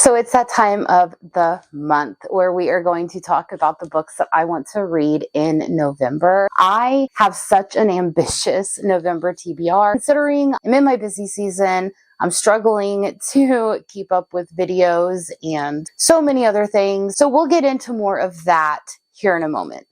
So it's that time of the month where we are going to talk about the books that I want to read in November. I have such an ambitious November TBR. Considering I'm in my busy season, I'm struggling to keep up with videos and so many other things. So we'll get into more of that here in a moment.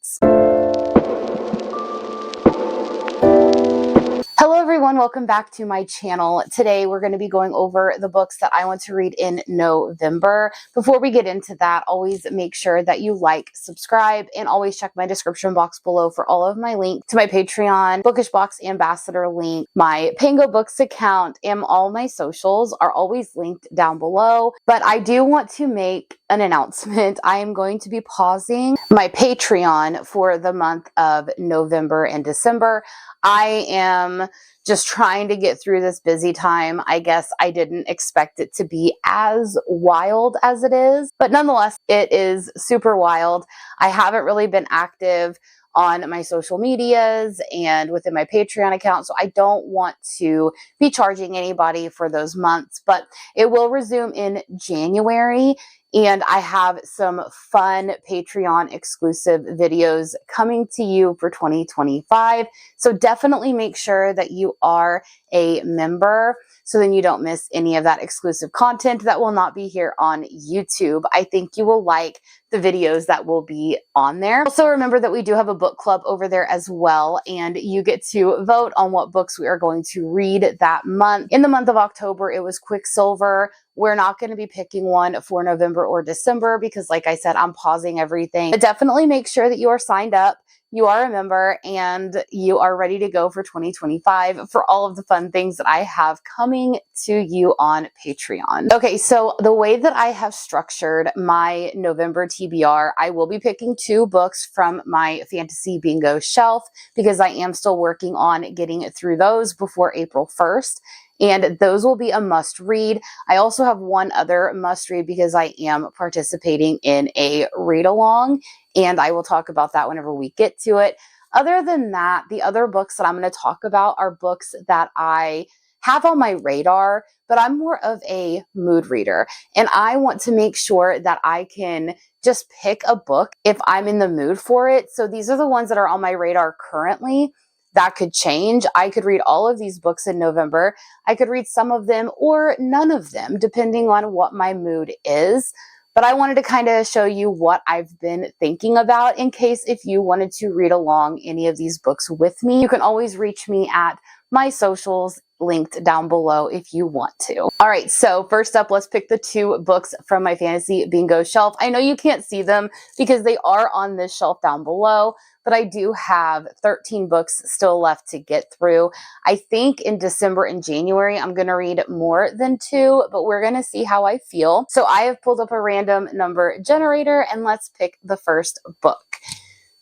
Hello everyone, welcome back to my channel. Today we're going to be going over the books that I want to read in November. Before we get into that, always make sure that you like, subscribe, and always check my description box below for all of my links to my Patreon, Bookish Box Ambassador link, my Pango Books account, and all my socials are always linked down below. But I do want to make an announcement. I am going to be pausing my Patreon for the month of November and December. I am just trying to get through this busy time. I guess I didn't expect it to be as wild as it is, but nonetheless, it is super wild. I haven't really been active on my social medias and within my Patreon account, so I don't want to be charging anybody for those months, but it will resume in January. And I have some fun Patreon exclusive videos coming to you for 2025. So definitely make sure that you are a member so then you don't miss any of that exclusive content that will not be here on YouTube. I think you will like the videos that will be on there. Also remember that we do have a book club over there as well, and you get to vote on what books we are going to read that month. In the month of October, it was Quicksilver. We're not going to be picking one for November or December because, like I said, I'm pausing everything. But definitely make sure that you are signed up, you are a member, and you are ready to go for 2025 for all of the fun things that I have coming to you on Patreon. Okay, so the way that I have structured my November TBR, I will be picking 2 books from my fantasy bingo shelf because I am still working on getting through those before April 1st. And those will be a must read. I also have one other must read because I am participating in a read along, and I will talk about that whenever we get to it. Other than that, the other books that I'm going to talk about are books that I have on my radar, but I'm more of a mood reader, and I want to make sure that I can just pick a book if I'm in the mood for it. So these are the ones that are on my radar currently. That could change. I could read all of these books in November. I could read some of them or none of them, depending on what my mood is. But I wanted to kind of show you what I've been thinking about in case if you wanted to read along any of these books with me. You can always reach me at my socials linked down below if you want to. All right, so first up, let's pick the 2 books from my fantasy bingo shelf. I know you can't see them because they are on this shelf down below, but I do have 13 books still left to get through. I think in December and January, I'm going to read more than 2, but we're going to see how I feel. So I have pulled up a random number generator and let's pick the first book.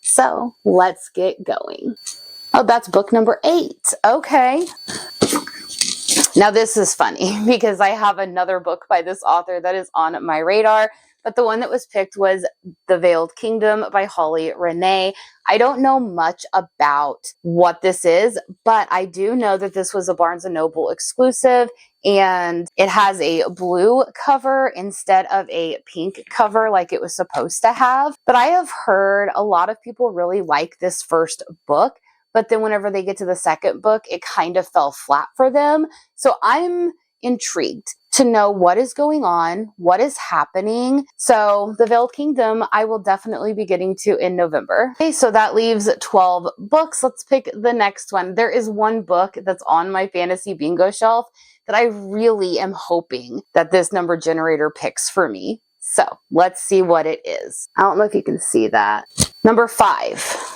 So let's get going. Oh, that's book number 8. Okay. Now this is funny because I have another book by this author that is on my radar, but the one that was picked was The Veiled Kingdom by Holly Renee. I don't know much about what this is, but I do know that this was a Barnes & Noble exclusive, and it has a blue cover instead of a pink cover like it was supposed to have. But I have heard a lot of people really like this first book, but then whenever they get to the second book, it kind of fell flat for them. So I'm intrigued to know what is going on, what is happening. So The Veiled Kingdom, I will definitely be getting to in November. Okay, so that leaves 12 books. Let's pick the next one. There is one book that's on my fantasy bingo shelf that I really am hoping that this number generator picks for me. So let's see what it is. I don't know if you can see that. Number 5.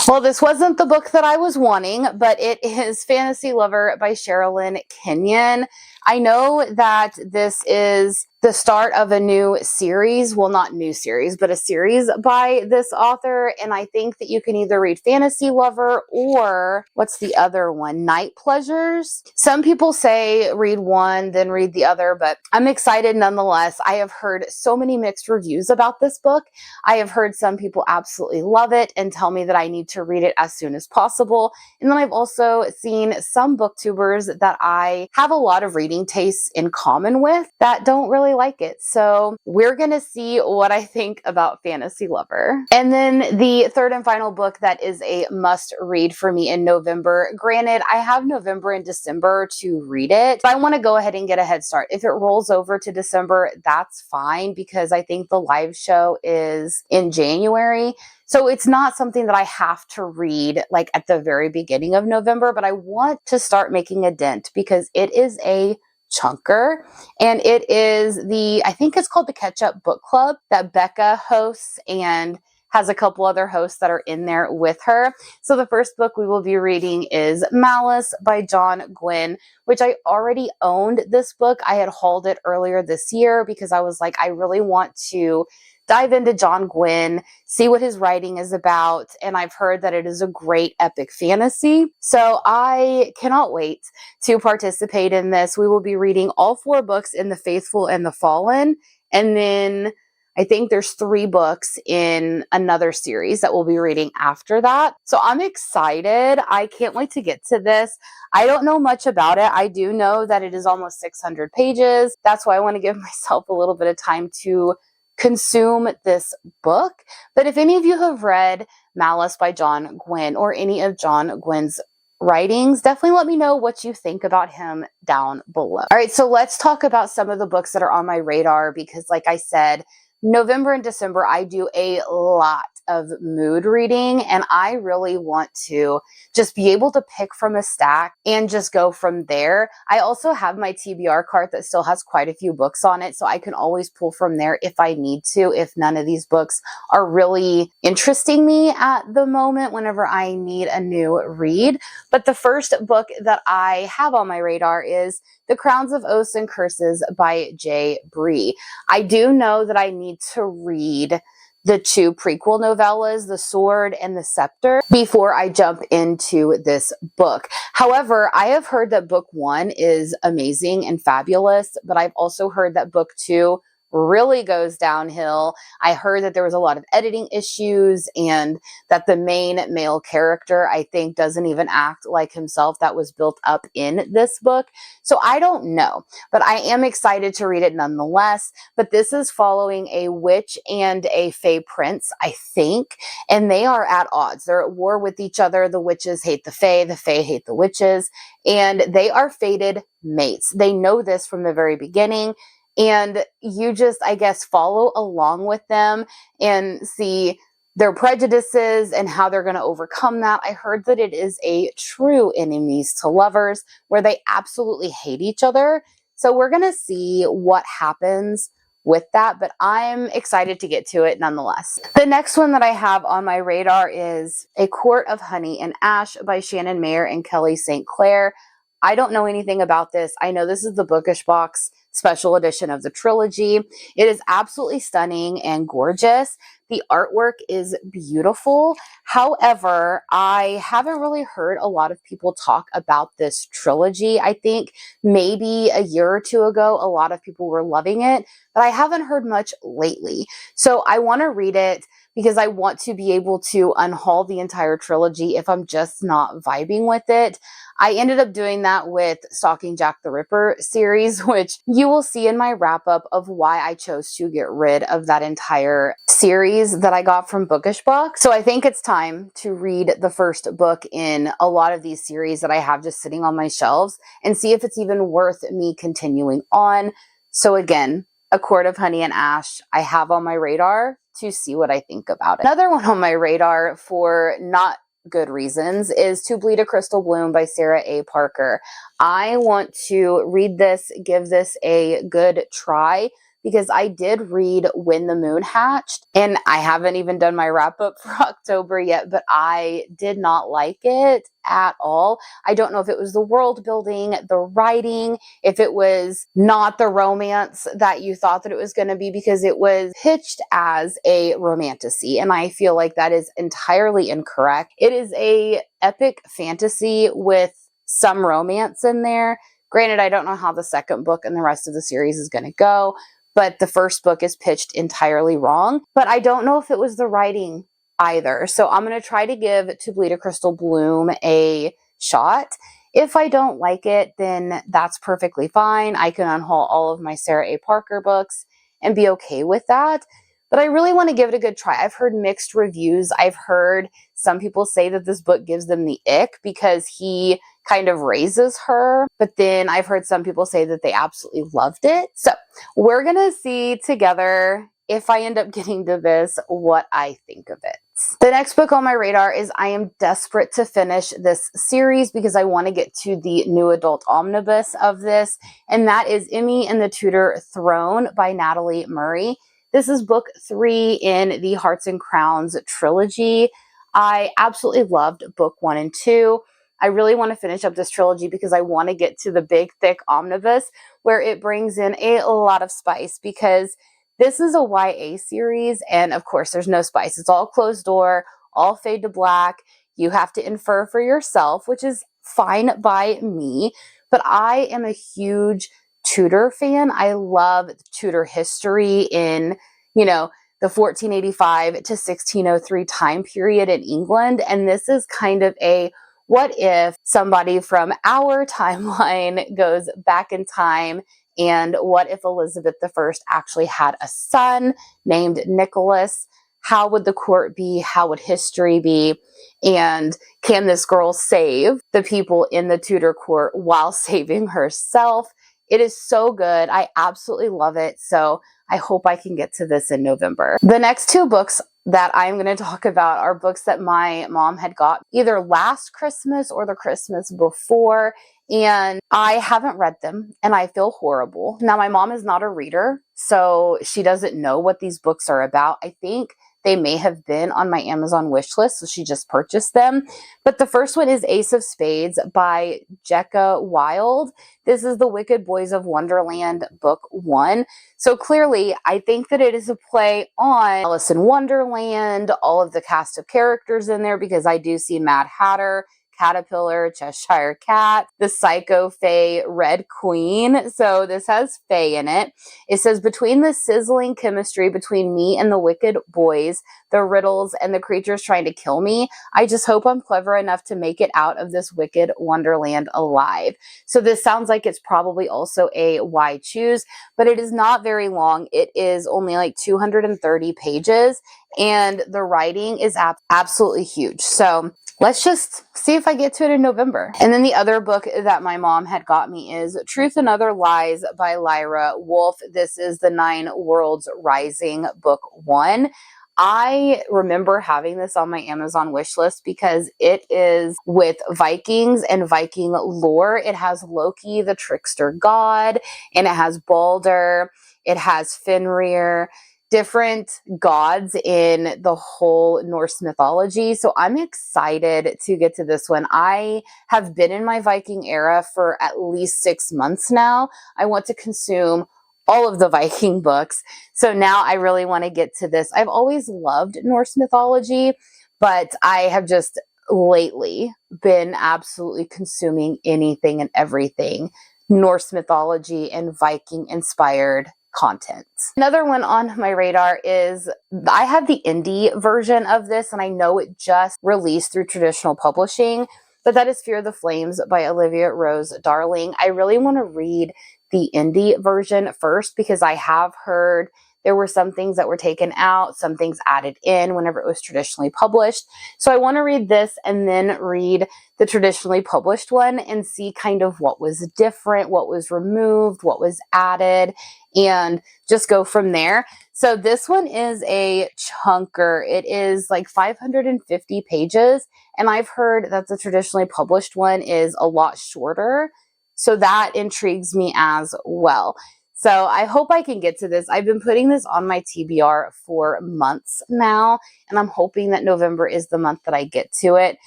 Well, this wasn't the book that I was wanting, but it is Fantasy Lover by Sherilyn Kenyon. I know that this is the start of a new series. Well, not new series, but a series by this author. And I think that you can either read Fantasy Lover or what's the other one? Night Pleasures. Some people say read one, then read the other, but I'm excited nonetheless. I have heard so many mixed reviews about this book. I have heard some people absolutely love it and tell me that I need to read it as soon as possible. And then I've also seen some booktubers that I have a lot of reading reading tastes in common with that don't really like it. So we're going to see what I think about Fantasy Lover. And then the third and final book that is a must read for me in November. Granted, I have November and December to read it, but I want to go ahead and get a head start. If it rolls over to December, that's fine because I think the live show is in January. So it's not something that I have to read like at the very beginning of November, but I want to start making a dent because it is a chunker, and it is I think it's called the Catchup Book Club that Becca hosts and has a couple other hosts that are in there with her. So the first book we will be reading is Malice by John Gwynne, which I already owned this book. I had hauled it earlier this year because I was like, I really want to dive into John Gwynne, see what his writing is about, and I've heard that it is a great epic fantasy. So I cannot wait to participate in this. We will be reading all 4 books in The Faithful and the Fallen, and then I think there's 3 books in another series that we'll be reading after that. So I'm excited. I can't wait to get to this. I don't know much about it. I do know that it is almost 600 pages. That's why I want to give myself a little bit of time to consume this book. But if any of you have read Malice by John Gwynne or any of John Gwynne's writings, definitely let me know what you think about him down below. All right, so let's talk about some of the books that are on my radar because, like I said, November and December, I do a lot of mood reading, and I really want to just be able to pick from a stack and just go from there. I also have my TBR cart that still has quite a few books on it, so I can always pull from there if I need to, if none of these books are really interesting me at the moment whenever I need a new read. But the first book that I have on my radar is The Crowns of Oaths and Curses by J. Bree. I do know that I need to read the 2 prequel novellas, The Sword and the Scepter, before I jump into this book. However, I have heard that book 1 is amazing and fabulous, but I've also heard that book 2 really goes downhill. I heard that there was a lot of editing issues and that the main male character, I think, doesn't even act like himself. That was built up in this book. So I don't know, but I am excited to read it nonetheless. But this is following a witch and a fae prince, I think, and they are at odds. They're at war with each other. The witches hate the fae hate the witches, and they are fated mates. They know this from the very beginning. And you just, I guess, follow along with them and see their prejudices and how they're going to overcome that. I heard that it is a true enemies to lovers where they absolutely hate each other. So we're going to see what happens with that, but I'm excited to get to it nonetheless. The next one that I have on my radar is A Court of Honey and Ash by Shannon Mayer and Kelly St. Clair. I don't know anything about this. I know this is the Bookish Box special edition of the trilogy. It is absolutely stunning and gorgeous. The artwork is beautiful. However, I haven't really heard a lot of people talk about this trilogy. I think maybe a year or 2 ago, a lot of people were loving it, but I haven't heard much lately. So I want to read it because I want to be able to unhaul the entire trilogy if I'm just not vibing with it. I ended up doing that with Stalking Jack the Ripper series, which you will see in my wrap up of why I chose to get rid of that entire series that I got from Bookish Box. So I think it's time to read the first book in a lot of these series that I have just sitting on my shelves and see if it's even worth me continuing on. So again, A Court of Honey and Ash, I have on my radar to see what I think about it. Another one on my radar for not good reasons is To Bleed a Crystal Bloom by Sarah A. Parker. I want to read this, give this a good try, because I did read When the Moon Hatched, and I haven't even done my wrap up for October yet, but I did not like it at all. I don't know if it was the world building, the writing, if it was not the romance that you thought that it was going to be, because it was pitched as a romantasy, and I feel like that is entirely incorrect. It is a epic fantasy with some romance in there. Granted, I don't know how the second book and the rest of the series is going to go, but the first book is pitched entirely wrong. But I don't know if it was the writing either. So I'm going to try to give To Bleed a Crystal Bloom a shot. If I don't like it, then that's perfectly fine. I can unhaul all of my Sarah A. Parker books and be okay with that. But I really want to give it a good try. I've heard mixed reviews. I've heard some people say that this book gives them the ick because he kind of raises her. But then I've heard some people say that they absolutely loved it. So we're going to see together, if I end up getting to this, what I think of it. The next book on my radar is I am desperate to finish this series because I want to get to the new adult omnibus of this, and that is Emmy and the Tudor Throne by Natalie Murray. This is book 3 in the Hearts and Crowns trilogy. I absolutely loved book 1 and 2. I really want to finish up this trilogy because I want to get to the big, thick omnibus where it brings in a lot of spice, because this is a YA series, and of course, there's no spice. It's all closed door, all fade to black. You have to infer for yourself, which is fine by me, but I am a huge Tudor fan. I love Tudor history in, the 1485 to 1603 time period in England, and this is kind of a what if somebody from our timeline goes back in time, and what if Elizabeth I actually had a son named Nicholas? How would the court be? How would history be? And can this girl save the people in the Tudor court while saving herself? It is so good. I absolutely love it. So I hope I can get to this in November. The next 2 books that I'm going to talk about are books that my mom had got either last Christmas or the Christmas before, and I haven't read them, and I feel horrible. Now, my mom is not a reader, so she doesn't know what these books are about. I think they may have been on my Amazon wish list, so she just purchased them. But the first one is Ace of Spades by Jekka Wild. This is the Wicked Boys of Wonderland book 1. So clearly, I think that it is a play on Alice in Wonderland, all of the cast of characters in there, because I do see Mad Hatter, Caterpillar, Cheshire Cat, the Psycho Fae Red Queen. So this has Fae in it. It says, between the sizzling chemistry between me and the wicked boys, the riddles, and the creatures trying to kill me, I just hope I'm clever enough to make it out of this wicked wonderland alive. So this sounds like it's probably also a why choose, but it is not very long. It is only like 230 pages, and the writing is absolutely huge. So let's just see if I get to it in November. And then the other book that my mom had got me is Truth and Other Lies by Lyra Wolf. This is the 9 Worlds Rising book 1. I remember having this on my Amazon wish list because it is with Vikings and Viking lore. It has Loki, the trickster god, and it has Balder. It has Fenrir, different gods in the whole Norse mythology. So I'm excited to get to this one. I have been in my Viking era for at least 6 months now. I want to consume all of the Viking books. So now I really want to get to this. I've always loved Norse mythology, but I have just lately been absolutely consuming anything and everything Norse mythology and Viking inspired content. Another one on my radar is, I have the indie version of this, and I know it just released through traditional publishing, but that is Fear the Flames by Olivia Rose Darling. I really want to read the indie version first because I have heard there were some things that were taken out, some things added in whenever it was traditionally published. So I want to read this and then read the traditionally published one and see kind of what was different, what was removed, what was added, and just go from there. So this one is a chunker. It is like 550 pages, and I've heard that the traditionally published one is a lot shorter. So that intrigues me as well. So I hope I can get to this. I've been putting this on my TBR for months now, and I'm hoping that November is the month that I get to it.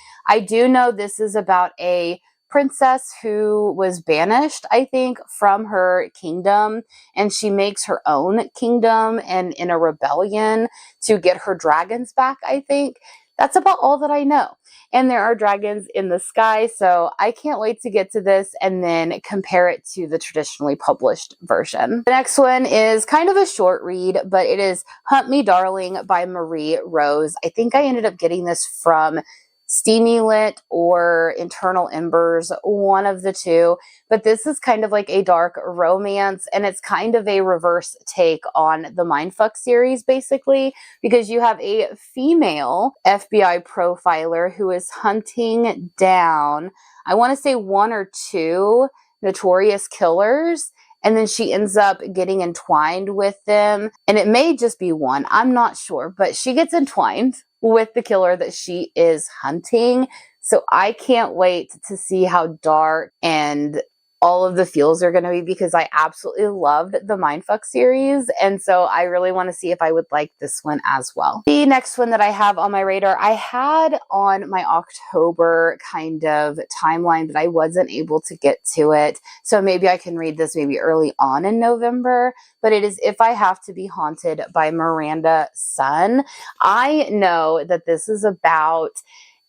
I do know this is about a princess who was banished, I think, from her kingdom, and she makes her own kingdom and in a rebellion to get her dragons back, I think. That's about all that I know. And there are dragons in the sky, so I can't wait to get to this and then compare it to the traditionally published version. The next one is kind of a short read, but it is Hunt Me Darling by Marie Rose. I think I ended up getting this from Steamy Lit or Internal Embers, one of the two. But this is kind of like a dark romance, and it's kind of a reverse take on the Mindfuck series, basically, because you have a female FBI profiler who is hunting down, I want to say, one or two notorious killers, and then she ends up getting entwined with them. And it may just be one, I'm not sure, but she gets entwined with the killer that she is hunting. So I can't wait to see how dark and all of the feels are going to be, because I absolutely loved the Mindfuck series. And so I really want to see if I would like this one as well. The next one that I have on my radar, I had on my October kind of timeline, but I wasn't able to get to it. So maybe I can read this maybe early on in November, but it is If I Have to Be Haunted by Miranda Sun. I know that this is about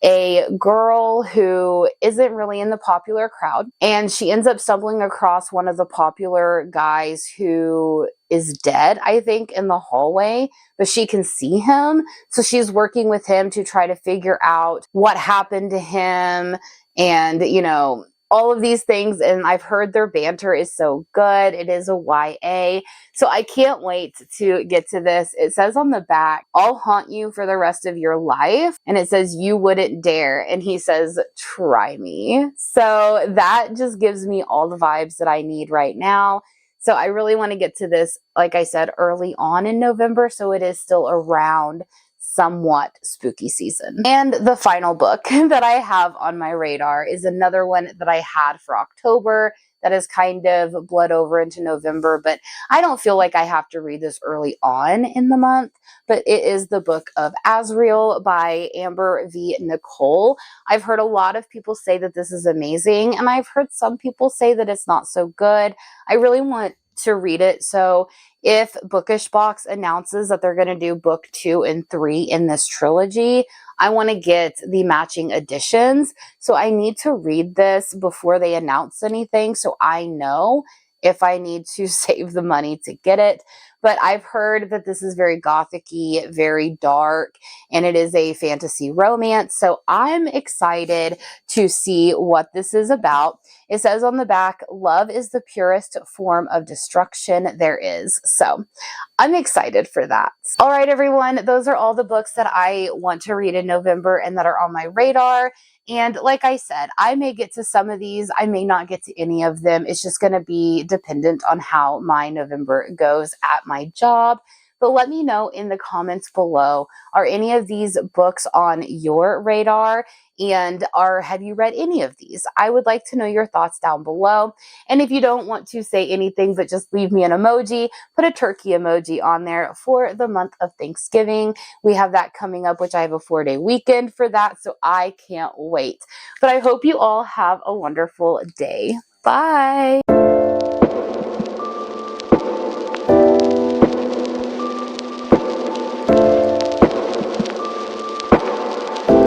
a girl who isn't really in the popular crowd, and she ends up stumbling across one of the popular guys who is dead, I think, in the hallway, but she can see him. So she's working with him to try to figure out what happened to him and, you know, all of these things. And I've heard their banter is so good. It is a YA. So I can't wait to get to this. It says on the back, "I'll haunt you for the rest of your life." And it says, "You wouldn't dare." And he says, "Try me." So that just gives me all the vibes that I need right now. So I really want to get to this, like I said, early on in November. So it is still around somewhat spooky season. And the final book that I have on my radar is another one that I had for October that has kind of bled over into November, but I don't feel like I have to read this early on in the month. But it is the Book of Azriel by Amber V. Nicole. I've heard a lot of people say that this is amazing, and I've heard some people say that it's not so good. I really want to read it. So if Bookish Box announces that they're going to do book 2 and 3 in this trilogy, I want to get the matching editions. So I need to read this before they announce anything, so I know if I need to save the money to get it. But I've heard that this is very gothic-y, very dark, and it is a fantasy romance. So I'm excited to see what this is about. It says on the back, "Love is the purest form of destruction there is." So I'm excited for that. All right, everyone, those are all the books that I want to read in November and that are on my radar. And like I said, I may get to some of these. I may not get to any of them. It's just going to be dependent on how my November goes at my job. But let me know in the comments below, are any of these books on your radar? And have you read any of these? I would like to know your thoughts down below. And if you don't want to say anything, but just leave me an emoji, put a turkey emoji on there for the month of Thanksgiving. We have that coming up, which I have a 4-day weekend for that, so I can't wait. But I hope you all have a wonderful day. Bye.